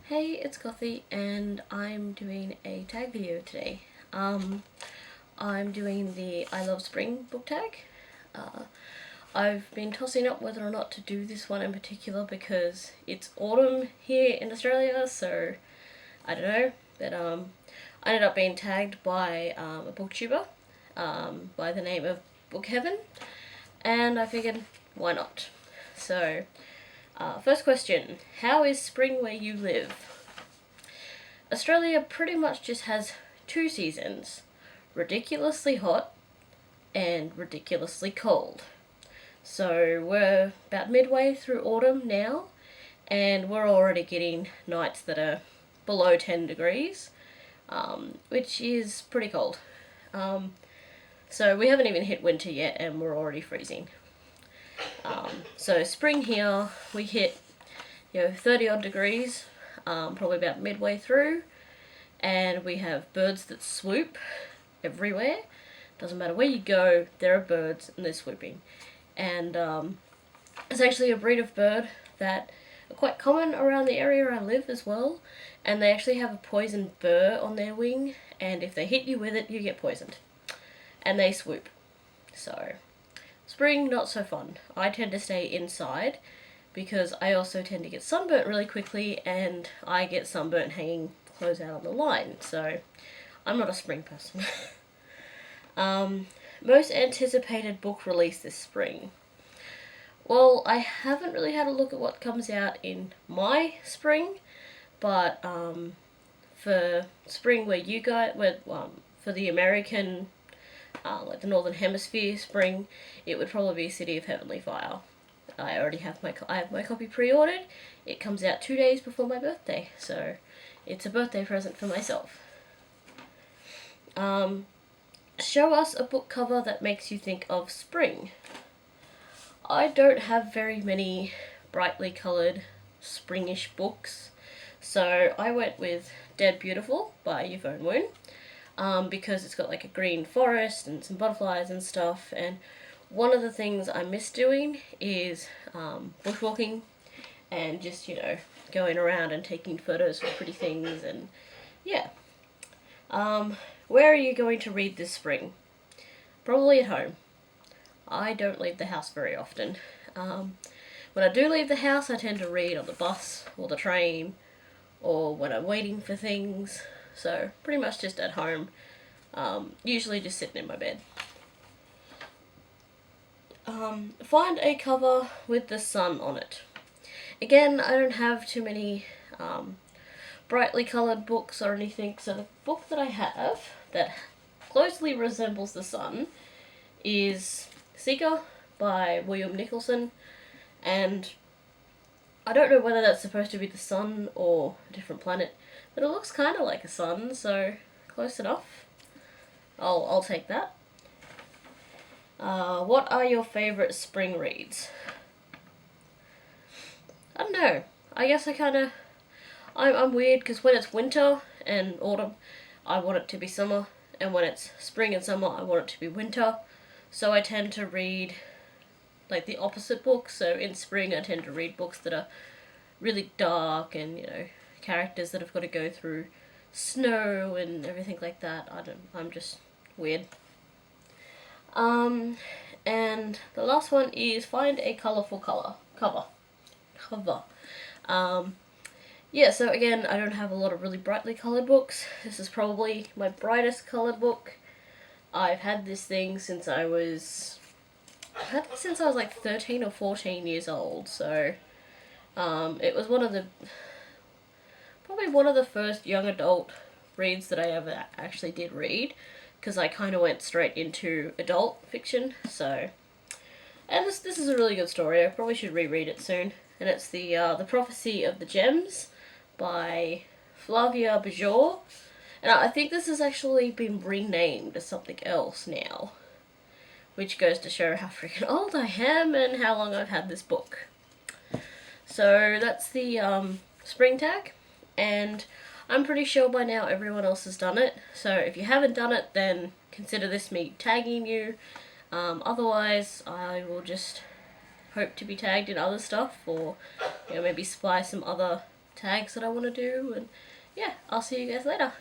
Hey, it's Gothy, and I'm doing a tag video today. I'm doing the I Love Spring book tag. I've been tossing up whether or not to do this one in particular because it's autumn here in Australia, so I don't know. But I ended up being tagged by a booktuber by the name of Book Heaven, and I figured, why not? So, first question, how is spring where you live? Australia pretty much just has two seasons, ridiculously hot and ridiculously cold. So we're about midway through autumn now, and we're already getting nights that are below 10 degrees, which is pretty cold. So we haven't even hit winter yet, and we're already freezing. So spring here, we hit 30 odd degrees, probably about midway through, and we have birds that swoop everywhere. Doesn't matter where you go, there are birds and they're swooping. And it's actually a breed of bird that are quite common around the area I live as well, and they actually have a poison burr on their wing, and if they hit you with it, you get poisoned. And they swoop. So, spring, not so fun. I tend to stay inside because I also tend to get sunburnt really quickly, and I get sunburnt hanging clothes out on the line, so I'm not a spring person. Most anticipated book release this spring. Well, I haven't really had a look at what comes out in my spring, but for spring where you guys, for the American, like the Northern Hemisphere spring, it would probably be City of Heavenly Fire. I already have my copy pre-ordered. It comes out 2 days before my birthday, so it's a birthday present for myself. Show us a book cover that makes you think of spring. I don't have very many brightly coloured springish books, so I went with Dead Beautiful by Yvonne Woon, because it's got like a green forest and some butterflies and stuff, and one of the things I miss doing is bushwalking and just, going around and taking photos of pretty things, and yeah. Where are you going to read this spring? Probably at home. I don't leave the house very often. When I do leave the house, I tend to read on the bus or the train or when I'm waiting for things, so pretty much just at home, usually just sitting in my bed. Find a cover with the sun on it. Again, I don't have too many brightly coloured books or anything, so the book that I have that closely resembles the sun is Seeker by William Nicholson, and I don't know whether that's supposed to be the sun or a different planet, but it looks kind of like a sun, so close enough. I'll take that. What are your favourite spring reads? I don't know. I guess I'm weird because when it's winter and autumn, I want it to be summer, and when it's spring and summer, I want it to be winter. So I tend to read like the opposite books. So in spring, I tend to read books that are really dark and, characters that have got to go through snow and everything like that. I'm just weird. And the last one is find a colourful cover. Yeah, so again, I don't have a lot of really brightly coloured books. This is probably my brightest coloured book. I've had this thing since I was like 13 or 14 years old, so it was probably one of the first young adult reads that I ever actually did read, because I kind of went straight into adult fiction, so. And this is a really good story. I probably should reread it soon. And it's the Prophecy of the Gems by Flavia Bajor. And I think this has actually been renamed as something else now, which goes to show how freaking old I am and how long I've had this book. So that's the spring tag, and I'm pretty sure by now everyone else has done it. So if you haven't done it, then consider this me tagging you. Otherwise, I will just hope to be tagged in other stuff, or maybe supply some other tags that I want to do, and yeah, I'll see you guys later.